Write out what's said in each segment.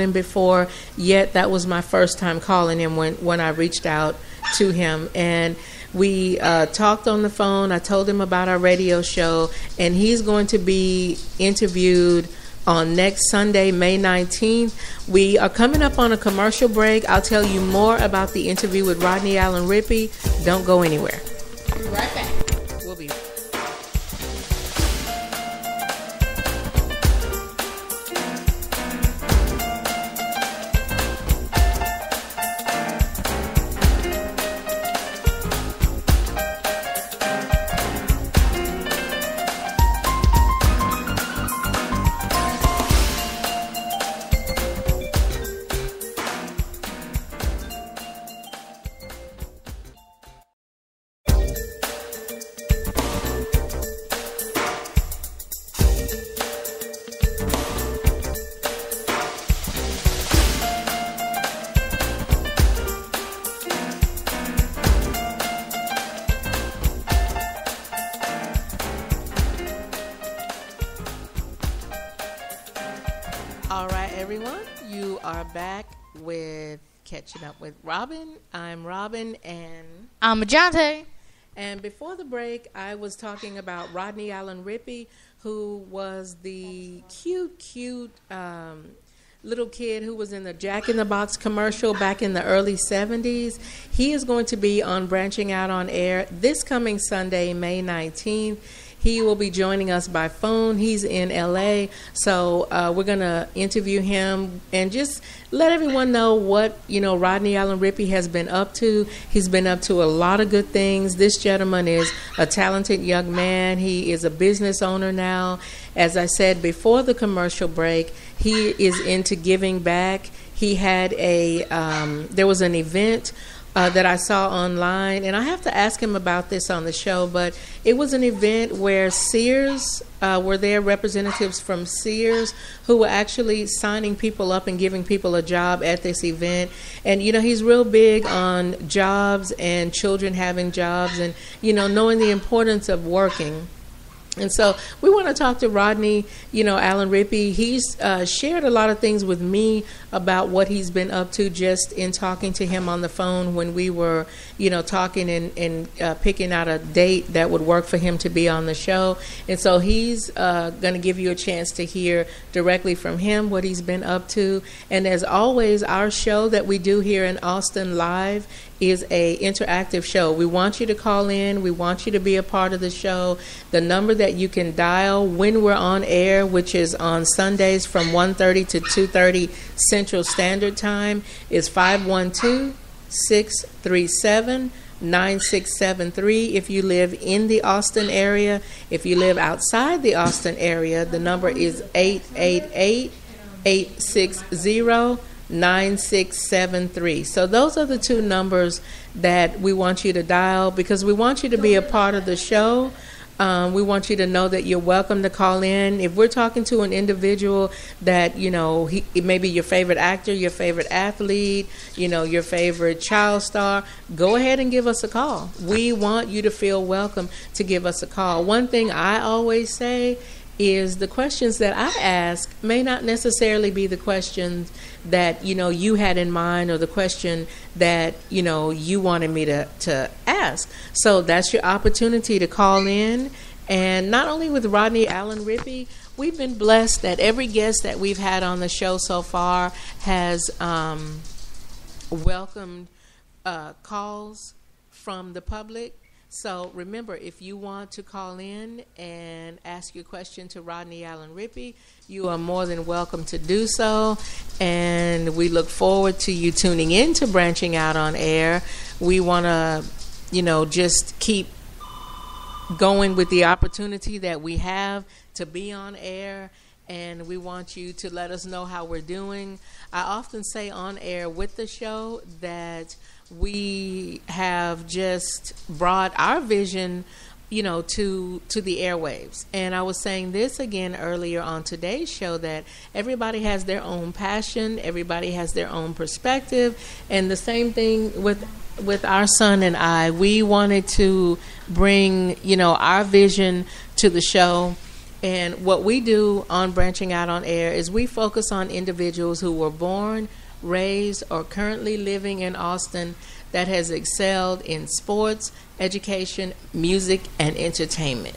him before, yet that was my first time calling him when I reached out to him. And we talked on the phone. I told him about our radio show, and he's going to be interviewed on next Sunday, May 19th. We are coming up on a commercial break. I'll tell you more about the interview with Rodney Allen Rippey. Don't go anywhere. We'll be right back. We'll be everyone. You are back with Catching Up with Robin. I'm Robin, and I'm Ajante. And before the break, I was talking about Rodney Allen Rippey, who was the cute little kid who was in the Jack in the Box commercial back in the early 70s. He is going to be on Branching Out on Air this coming Sunday, May 19th. He will be joining us by phone. He's in LA, so we're going to interview him and just let everyone know what, Rodney Allen Rippey has been up to. He's been up to a lot of good things. This gentleman is a talented young man. He is a business owner now. As I said before the commercial break, he is into giving back. He had there was an event that I saw online, and I have to ask him about this on the show, but it was an event where Sears were there, representatives from Sears, who were actually signing people up and giving people a job at this event. And, he's real big on jobs and children having jobs and, knowing the importance of working. And so we want to talk to Rodney, Allen Rippey. He's shared a lot of things with me about what he's been up to just in talking to him on the phone when we were, talking and picking out a date that would work for him to be on the show. And so he's going to give you a chance to hear directly from him what he's been up to. And as always, our show that we do here in Austin Live is a interactive show. We want you to call in. We want you to be a part of the show. The number that you can dial when we're on air, which is on Sundays from 1:30 to 2:30 Central Standard Time, is 512-637-9673 if you live in the Austin area. If you live outside the Austin area, the number is 888-860-9673. So those are the two numbers that we want you to dial because we want you to be a part of the show. We want you to know that you're welcome to call in. If we're talking to an individual that, he may be your favorite actor, your favorite athlete, your favorite child star, go ahead and give us a call. We want you to feel welcome to give us a call. One thing I always say is the questions that I ask may not necessarily be the questions that, you had in mind or the question that, you wanted me to ask. So that's your opportunity to call in. And not only with Rodney Allen Rippey, we've been blessed that every guest that we've had on the show so far has welcomed calls from the public. So remember, if you want to call in and ask your question to Rodney Allen Rippey, you are more than welcome to do so. And we look forward to you tuning in to Branching Out on Air. We want to, just keep going with the opportunity that we have to be on air. And we want you to let us know how we're doing. I often say on air with the show that we have just brought our vision, to the airwaves. And I was saying this again earlier on today's show that everybody has their own passion, everybody has their own perspective, and the same thing with our son and I. We wanted to bring, our vision to the show. And what we do on Branching Out on Air is we focus on individuals who were born, raised, or currently living in Austin that has excelled in sports, education, music, and entertainment.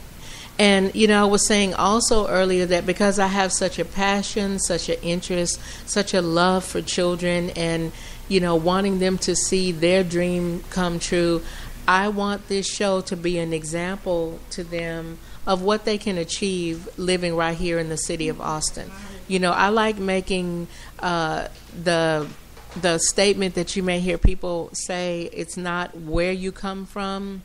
And, you know, I was saying also earlier that because I have such a passion, such an interest, such a love for children and, you know, wanting them to see their dream come true, I want this show to be an example to them of what they can achieve living right here in the city of Austin. You know, I like making the statement that you may hear people say, it's not where you come from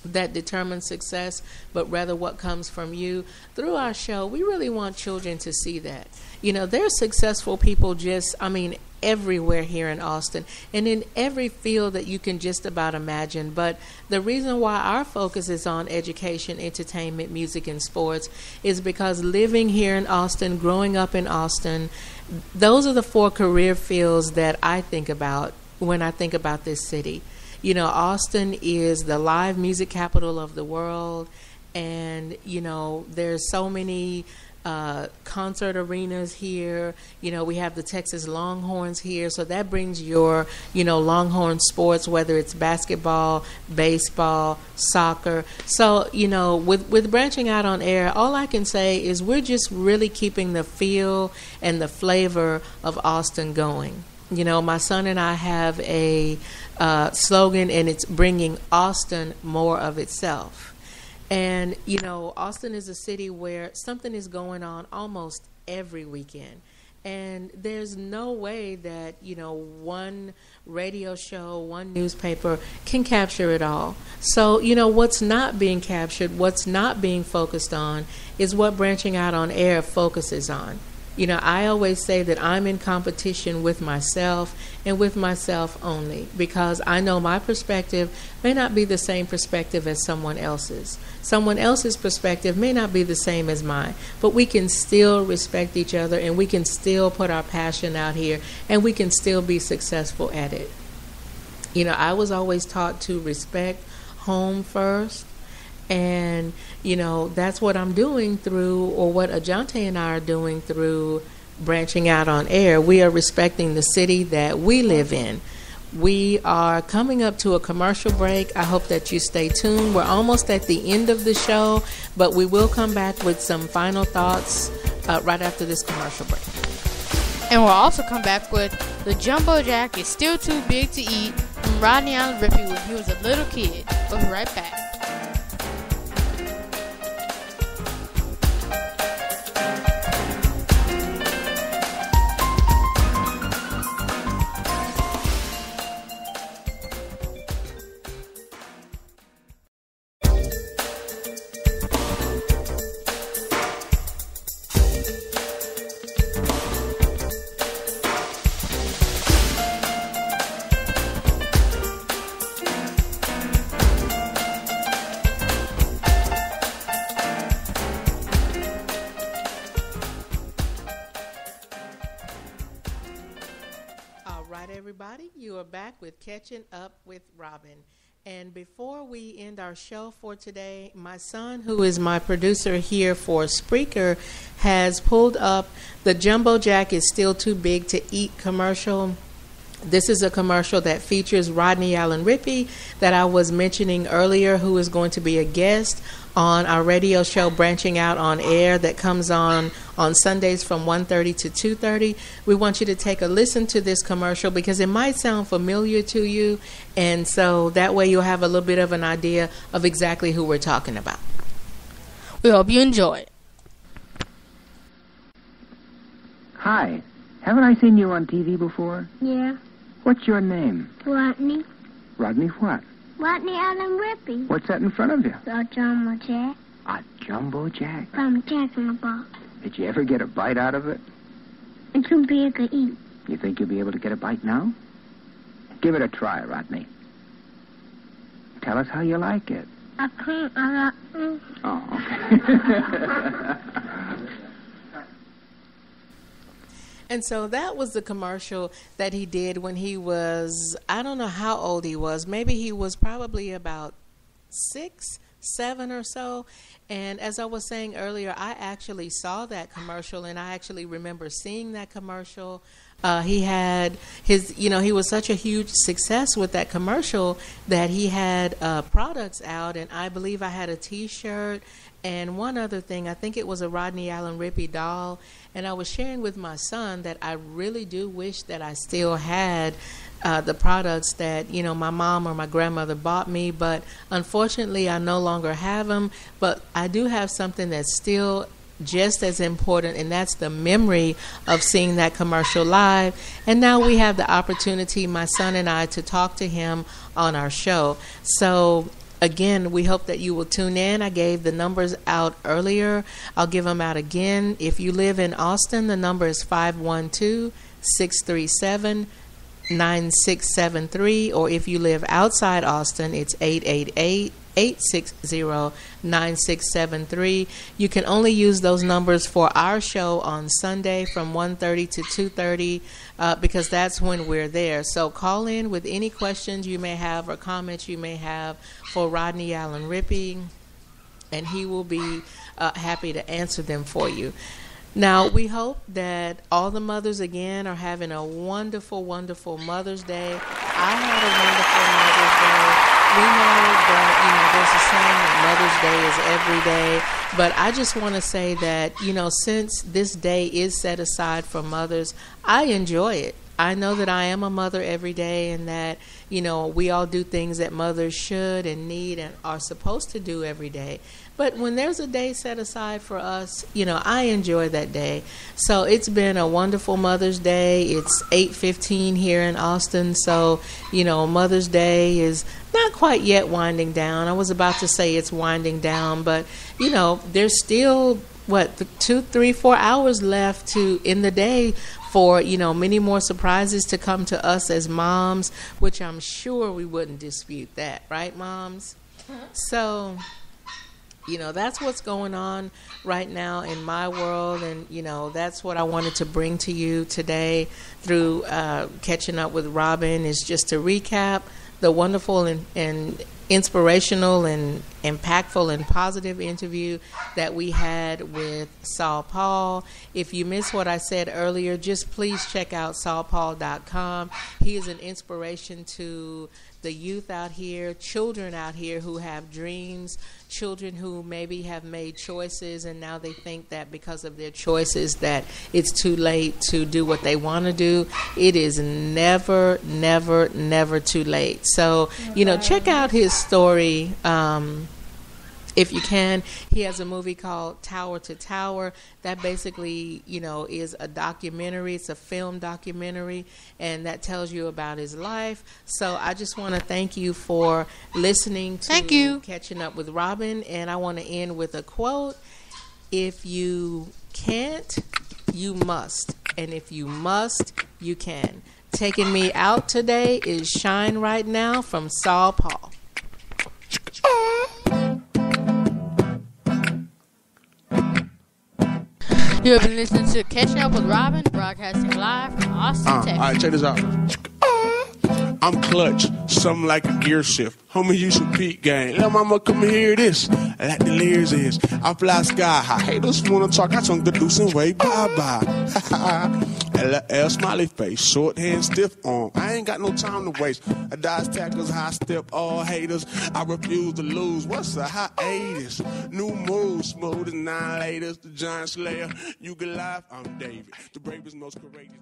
that determines success, but rather what comes from you. Through our show, we really want children to see that. You know, there's successful people everywhere here in Austin and in every field that you can just about imagine. But the reason why our focus is on education, entertainment, music, and sports is because living here in Austin, growing up in Austin, those are the 4 career fields that I think about when I think about this city. You know, Austin is the live music capital of the world, and, you know, there's so many concert arenas here. You know, we have the Texas Longhorns here, so that brings your, you know, Longhorn sports, whether it's basketball, baseball, soccer. So, you know, with Branching Out on Air, all I can say is we're just really keeping the feel and the flavor of Austin going. You know, my son and I have a slogan, and it's bringing Austin more of itself. And, you know, Austin is a city where something is going on almost every weekend. And there's no way that, you know, one radio show, one newspaper can capture it all. So, you know, what's not being captured, what's not being focused on is what Branching Out on Air focuses on. You know, I always say that I'm in competition with myself and with myself only, because I know my perspective may not be the same perspective as someone else's. Someone else's perspective may not be the same as mine, but we can still respect each other, and we can still put our passion out here, and we can still be successful at it. You know, I was always taught to respect home first. And, you know, that's what I'm doing through, or what Ajante and I are doing through Branching Out on Air. We are respecting the city that we live in. We are coming up to a commercial break. I hope that you stay tuned. We're almost at the end of the show, but we will come back with some final thoughts right after this commercial break. And we'll also come back with The Jumbo Jack is Still Too Big to Eat from Rodney Allen Rippey when he was a little kid. We'll be right back. Everybody, you are back with Catching Up with Robin. And before we end our show for today, my son, who is my producer here for Spreaker, has pulled up the Jumbo Jack is Still Too Big to Eat commercial. This is a commercial that features Rodney Allen Rippey that I was mentioning earlier, who is going to be a guest on our radio show Branching Out on Air that comes on Sundays from 1:30 to 2:30. We want you to take a listen to this commercial because it might sound familiar to you, and so that way you'll have a little bit of an idea of exactly who we're talking about. We hope you enjoy it. Hi, haven't I seen you on TV before? Yeah. What's your name? Rodney. Rodney what? Rodney Allen Rippey. What's that in front of you? The Jumbo Jack. A Jumbo Jack? From Jack in the Box. Did you ever get a bite out of it? It's too big to eat. You think you'll be able to get a bite now? Give it a try, Rodney. Tell us how you like it. I can't. Oh, okay. And so that was the commercial that he did when he was, I don't know how old he was. Maybe he was probably about 7 or so. And as I was saying earlier, I actually saw that commercial, and I actually remember seeing that commercial. He had his, he was such a huge success with that commercial that he had products out, and I believe I had a T-shirt and one other thing. I think it was a Rodney Allen Rippey doll, and I was sharing with my son that I really do wish that I still had the products that, my mom or my grandmother bought me, but unfortunately I no longer have them. But I do have something that's still just as important, and that's the memory of seeing that commercial live. And now we have the opportunity, my son and I, to talk to him on our show. So again, we hope that you will tune in. I gave the numbers out earlier. I'll give them out again. If you live in Austin, the number is 512-637-9673, or if you live outside Austin, it's 888-860-9673. You can only use those numbers for our show on Sunday from 1:30 to 2:30 because that's when we're there. So call in with any questions you may have or comments you may have for Rodney Allen Rippey, and he will be happy to answer them for you. Now, we hope that all the mothers, again, are having a wonderful, wonderful Mother's Day. I had a wonderful Mother's Day. We know that, there's a saying that Mother's Day is every day. But I just want to say that, since this day is set aside for mothers, I enjoy it. I know that I am a mother every day, and that, we all do things that mothers should and need and are supposed to do every day. But when there's a day set aside for us, I enjoy that day. So it's been a wonderful Mother's Day. It's 8:15 here in Austin. So, Mother's Day is not quite yet winding down. I was about to say it's winding down, but, there's still, 2, 3, 4 hours left in the day for, many more surprises to come to us as moms, which I'm sure we wouldn't dispute that. Right, moms? So, that's what's going on right now in my world, and, that's what I wanted to bring to you today through Catching Up with Robin, is just to recap the wonderful and inspirational and impactful and positive interview that we had with SaulPaul. If you missed what I said earlier, just please check out SaulPaul.com. He is an inspiration to the youth out here, children out here who have dreams, children who maybe have made choices and now they think that because of their choices that it's too late to do what they want to do. It is never, never, never too late. So, check out his story. If you can. He has a movie called Tower to Tower that basically, is a documentary. It's a film documentary, and that tells you about his life. So I just want to thank you for listening to Catching Up with Robin, and I want to end with a quote. If you can't, you must. And if you must, you can. Taking me out today is Shine Right Now from SaulPaul. You have been listening to Catching Up with Robin, broadcasting live from Austin, Texas. All right, check this out. I'm clutch, something like a gear shift. Homie, you some peak game. Let mama come and hear this. Like the lyrics is, I fly sky high. Haters wanna talk, I tongue the deuce and way bye-bye. LL smiley face, short hand, stiff arm. I ain't got no time to waste. I dodge tackles, high step, all haters. I refuse to lose. What's a hiatus? New move, smooth as 9 laters. The giant slayer, you can laugh. I'm David, the bravest, most courageous.